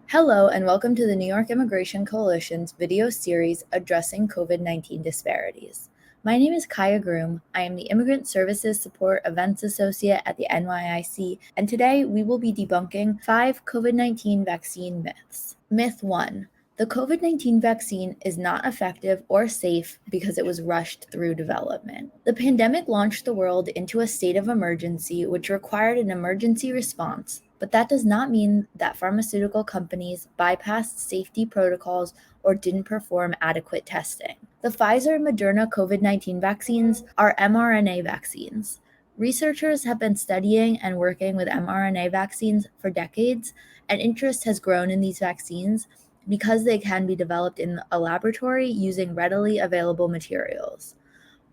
Hello, and welcome to the New York Immigration Coalition's video series addressing COVID-19 disparities. My name is Kaya Groom. I am the Immigrant Services Support Events Associate at the NYIC, and today we will be debunking 5 COVID-19 vaccine myths. Myth 1. The COVID-19 vaccine is not effective or safe because it was rushed through development. The pandemic launched the world into a state of emergency, which required an emergency response. But that does not mean that pharmaceutical companies bypassed safety protocols or didn't perform adequate testing. The Pfizer and Moderna COVID-19 vaccines are mRNA vaccines. Researchers have been studying and working with mRNA vaccines for decades, and interest has grown in these vaccines because they can be developed in a laboratory using readily available materials.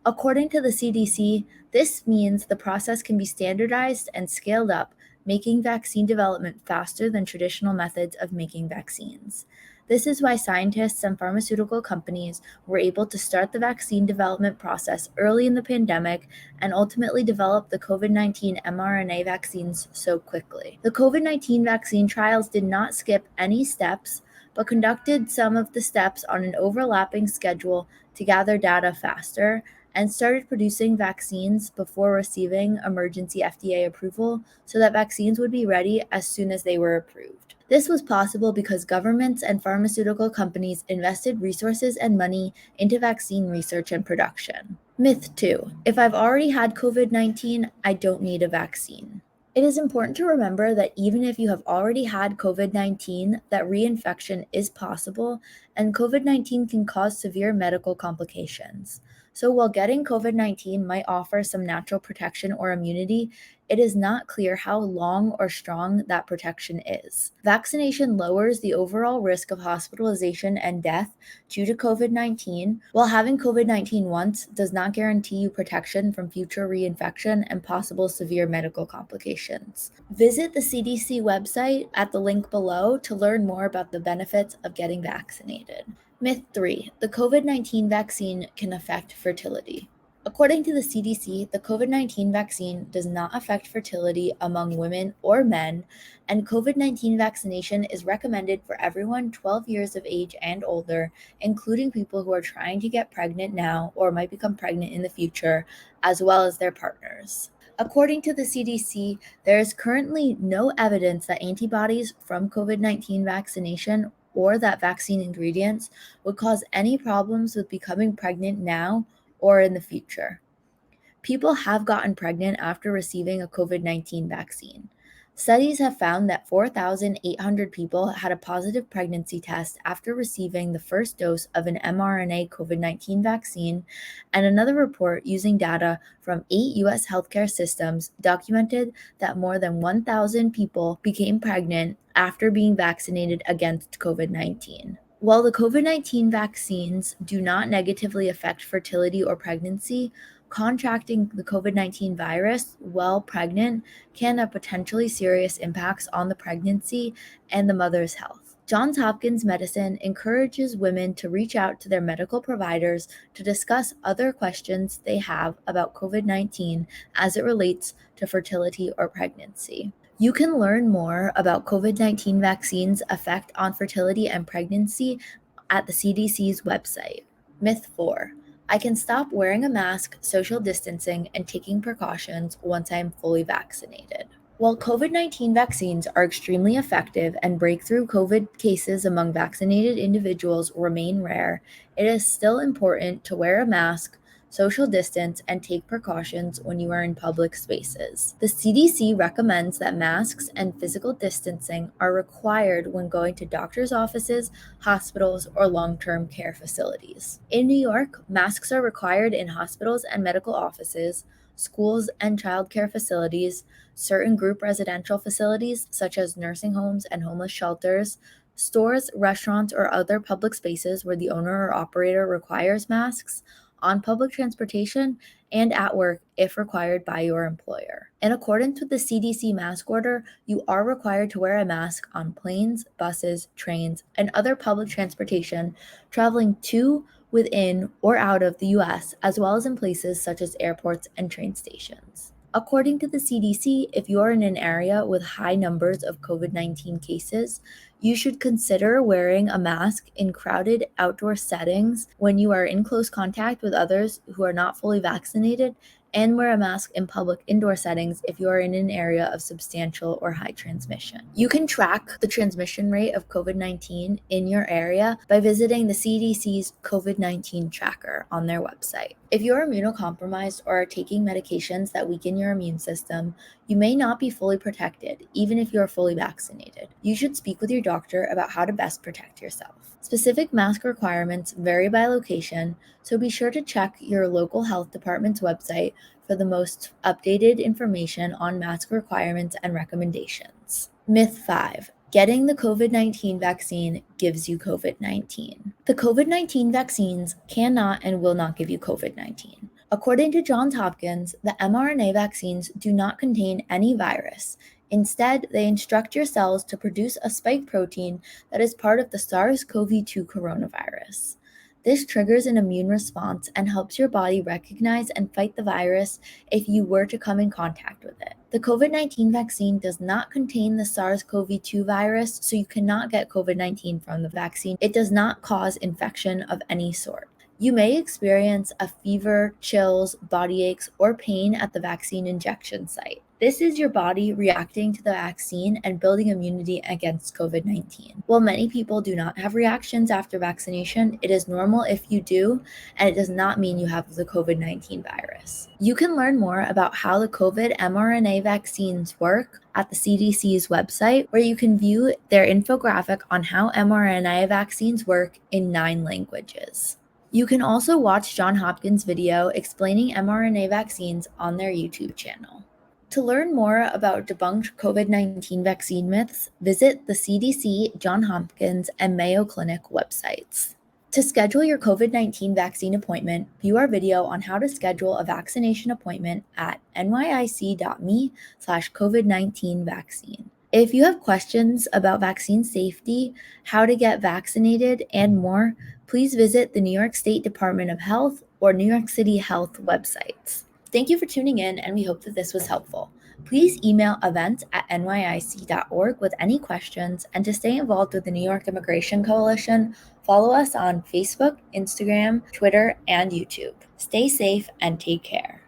According to the CDC, this means the process can be standardized and scaled up, making vaccine development faster than traditional methods of making vaccines. This is why scientists and pharmaceutical companies were able to start the vaccine development process early in the pandemic and ultimately develop the COVID-19 mRNA vaccines so quickly. The COVID-19 vaccine trials did not skip any steps, but conducted some of the steps on an overlapping schedule to gather data faster and started producing vaccines before receiving emergency FDA approval so that vaccines would be ready as soon as they were approved. This was possible because governments and pharmaceutical companies invested resources and money into vaccine research and production. Myth 2. If I've already had COVID-19, I don't need a vaccine. It is important to remember that even if you have already had COVID-19, that reinfection is possible, and COVID-19 can cause severe medical complications. So while getting COVID-19 might offer some natural protection or immunity, it is not clear how long or strong that protection is. Vaccination lowers the overall risk of hospitalization and death due to COVID-19, while having COVID-19 once does not guarantee you protection from future reinfection and possible severe medical complications. Visit the CDC website at the link below to learn more about the benefits of getting vaccinated. Myth 3. The COVID-19 vaccine can affect fertility. According to the CDC, the COVID-19 vaccine does not affect fertility among women or men, and COVID-19 vaccination is recommended for everyone 12 years of age and older, including people who are trying to get pregnant now or might become pregnant in the future, as well as their partners. According to the CDC, there is currently no evidence that antibodies from COVID-19 vaccination or that vaccine ingredients would cause any problems with becoming pregnant now or in the future. People have gotten pregnant after receiving a COVID-19 vaccine. Studies have found that 4,800 people had a positive pregnancy test after receiving the first dose of an mRNA COVID-19 vaccine, and another report using data from 8 U.S. healthcare systems documented that more than 1,000 people became pregnant after being vaccinated against COVID-19. While the COVID-19 vaccines do not negatively affect fertility or pregnancy, contracting the COVID-19 virus while pregnant can have potentially serious impacts on the pregnancy and the mother's health. Johns Hopkins Medicine encourages women to reach out to their medical providers to discuss other questions they have about COVID-19 as it relates to fertility or pregnancy. You can learn more about COVID-19 vaccines' effect on fertility and pregnancy at the CDC's website. Myth 4. I can stop wearing a mask, social distancing, and taking precautions once I am fully vaccinated. While COVID-19 vaccines are extremely effective and breakthrough COVID cases among vaccinated individuals remain rare, it is still important to wear a mask, social distance, and take precautions when you are in public spaces. The CDC recommends that masks and physical distancing are required when going to doctors' offices, hospitals, or long-term care facilities. In New York, masks are required in hospitals and medical offices, schools and childcare facilities, certain group residential facilities such as nursing homes and homeless shelters, stores, restaurants, or other public spaces where the owner or operator requires masks, on public transportation, and at work if required by your employer. In accordance with the CDC mask order, you are required to wear a mask on planes, buses, trains, and other public transportation traveling to, within, or out of the US, as well as in places such as airports and train stations. According to the CDC, if you are in an area with high numbers of COVID-19 cases, you should consider wearing a mask in crowded outdoor settings when you are in close contact with others who are not fully vaccinated, and wear a mask in public indoor settings if you are in an area of substantial or high transmission. You can track the transmission rate of COVID-19 in your area by visiting the CDC's COVID-19 tracker on their website. If you are immunocompromised or are taking medications that weaken your immune system, you may not be fully protected, even if you are fully vaccinated. You should speak with your doctor about how to best protect yourself. Specific mask requirements vary by location, so be sure to check your local health department's website for the most updated information on mask requirements and recommendations. Myth 5. Getting the COVID-19 vaccine gives you COVID-19. The COVID-19 vaccines cannot and will not give you COVID-19. According to Johns Hopkins, the mRNA vaccines do not contain any virus. Instead, they instruct your cells to produce a spike protein that is part of the SARS-CoV-2 coronavirus. This triggers an immune response and helps your body recognize and fight the virus if you were to come in contact with it. The COVID-19 vaccine does not contain the SARS-CoV-2 virus, so you cannot get COVID-19 from the vaccine. It does not cause infection of any sort. You may experience a fever, chills, body aches, or pain at the vaccine injection site. This is your body reacting to the vaccine and building immunity against COVID-19. While many people do not have reactions after vaccination, it is normal if you do, and it does not mean you have the COVID-19 virus. You can learn more about how the COVID mRNA vaccines work at the CDC's website, where you can view their infographic on how mRNA vaccines work in 9 languages. You can also watch Johns Hopkins' video explaining mRNA vaccines on their YouTube channel. To learn more about debunked COVID-19 vaccine myths, visit the CDC, Johns Hopkins, and Mayo Clinic websites. To schedule your COVID-19 vaccine appointment, view our video on how to schedule a vaccination appointment at nyic.me/COVID-19 vaccine. If you have questions about vaccine safety, how to get vaccinated, and more, please visit the New York State Department of Health or New York City Health websites. Thank you for tuning in, and we hope that this was helpful. Please email events@nyic.org with any questions, and to stay involved with the New York Immigration Coalition, follow us on Facebook, Instagram, Twitter, and YouTube. Stay safe and take care.